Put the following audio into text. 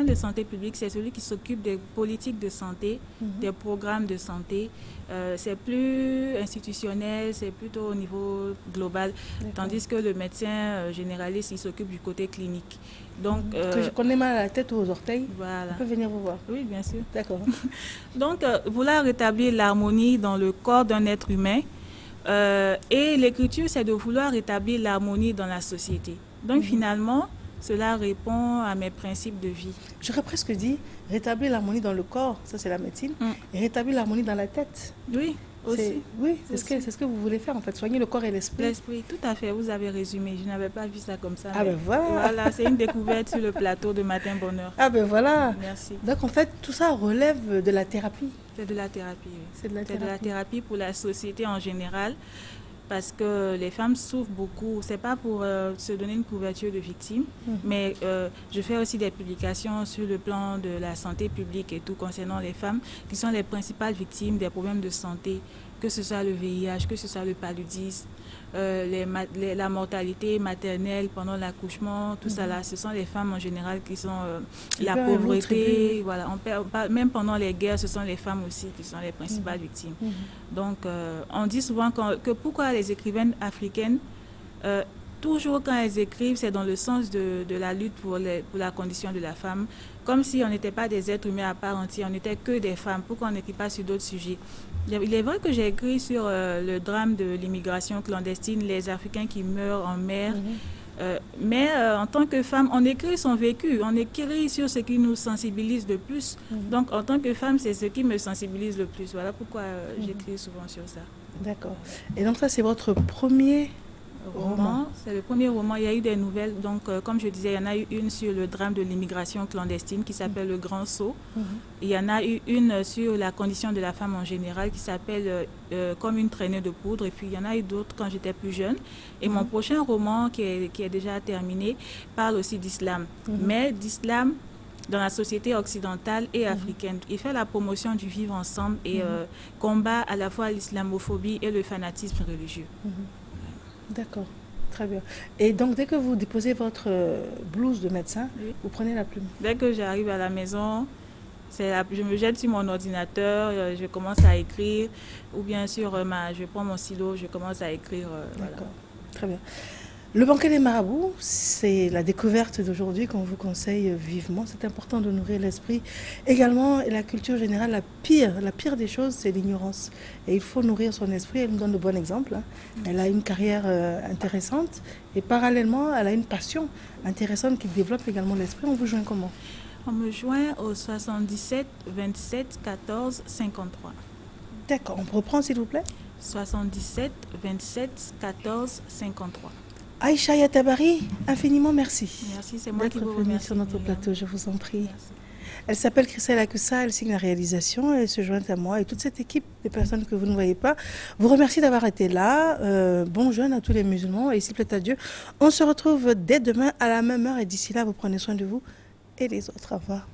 médecin de santé publique, c'est celui qui s'occupe des politiques de santé, des programmes de santé. C'est plus institutionnel, c'est plutôt au niveau global, tandis que le médecin généraliste, il s'occupe du côté clinique. Donc, que je connais mal à la tête ou aux orteils, voilà. on peut venir vous voir. Oui, bien sûr. D'accord. Donc, vouloir rétablir l'harmonie dans le corps d'un être humain, et l'écriture, c'est de vouloir rétablir l'harmonie dans la société. Donc, finalement, cela répond à mes principes de vie. J'aurais presque dit rétablir l'harmonie dans le corps, ça c'est la médecine, et rétablir l'harmonie dans la tête. Oui, aussi. Oui, c'est ce que vous voulez faire en fait, soigner le corps et l'esprit. L'esprit, tout à fait, vous avez résumé. Je n'avais pas vu ça comme ça. Ah ben voilà. Voilà, c'est une découverte sur le plateau de Matin Bonheur. Ah ben voilà. Merci. Donc en fait, tout ça relève de la thérapie. C'est de la thérapie, oui. C'est de la thérapie. C'est de la thérapie pour la société en général. Parce que les femmes souffrent beaucoup. C'est pas pour se donner une couverture de victimes, mais je fais aussi des publications sur le plan de la santé publique et tout concernant les femmes qui sont les principales victimes des problèmes de santé, que ce soit le VIH, que ce soit le paludisme, la mortalité maternelle pendant l'accouchement, tout ça là. Ce sont les femmes en général qui sont la pauvreté. Voilà, même pendant les guerres, ce sont les femmes aussi qui sont les principales victimes. Donc, on dit souvent que pourquoi les écrivaines africaines, toujours quand elles écrivent, c'est dans le sens de la lutte pour la condition de la femme, comme si on n'était pas des êtres humains à part entière, on n'était que des femmes. Pourquoi on n'écrit pas sur d'autres sujets? Il est vrai que j'ai écrit sur le drame de l'immigration clandestine, les Africains qui meurent en mer. Mais en tant que femme, on écrit son vécu, on écrit sur ce qui nous sensibilise le plus. Donc en tant que femme, c'est ce qui me sensibilise le plus. Voilà pourquoi j'écris souvent sur ça. D'accord. Et donc ça, c'est votre premier roman? C'est le premier roman. Il y a eu des nouvelles. Donc comme je disais, il y en a eu une sur le drame de l'immigration clandestine qui s'appelle Le Grand Saut. Il y en a eu une sur la condition de la femme en général qui s'appelle Comme une traînée de poudre. Et puis il y en a eu d'autres quand j'étais plus jeune. Et mon prochain roman qui est déjà terminé parle aussi d'islam. Mais d'islam dans la société occidentale et africaine. Il fait la promotion du vivre ensemble et combat à la fois l'islamophobie et le fanatisme religieux. D'accord, très bien. Et donc, dès que vous déposez votre blouse de médecin, vous prenez la plume? Dès que j'arrive à la maison, je me jette sur mon ordinateur, je commence à écrire, ou bien sûr, je prends mon stylo, je commence à écrire. D'accord, voilà. très bien. Le banquet des marabouts, c'est la découverte d'aujourd'hui qu'on vous conseille vivement. C'est important de nourrir l'esprit. Également, la culture générale, la pire des choses, c'est l'ignorance. Et il faut nourrir son esprit. Elle nous donne de bons exemples. Elle a une carrière intéressante et parallèlement, elle a une passion intéressante qui développe également l'esprit. On vous joint comment? On me joint au 77 27 14 53. D'accord, on reprend s'il vous plaît. 77 27 14 53. Aïcha Yatabari, infiniment merci. Merci, c'est moi qui vous remercie. Sur notre plateau, je vous en prie. Merci. Elle s'appelle Christelle Akusa, elle signe la réalisation, elle se joint à moi et toute cette équipe de personnes que vous ne voyez pas vous remercie d'avoir été là. Bon jeûne à tous les musulmans et s'il plaît à Dieu, on se retrouve dès demain à la même heure et d'ici là, vous prenez soin de vous et les autres. Au revoir.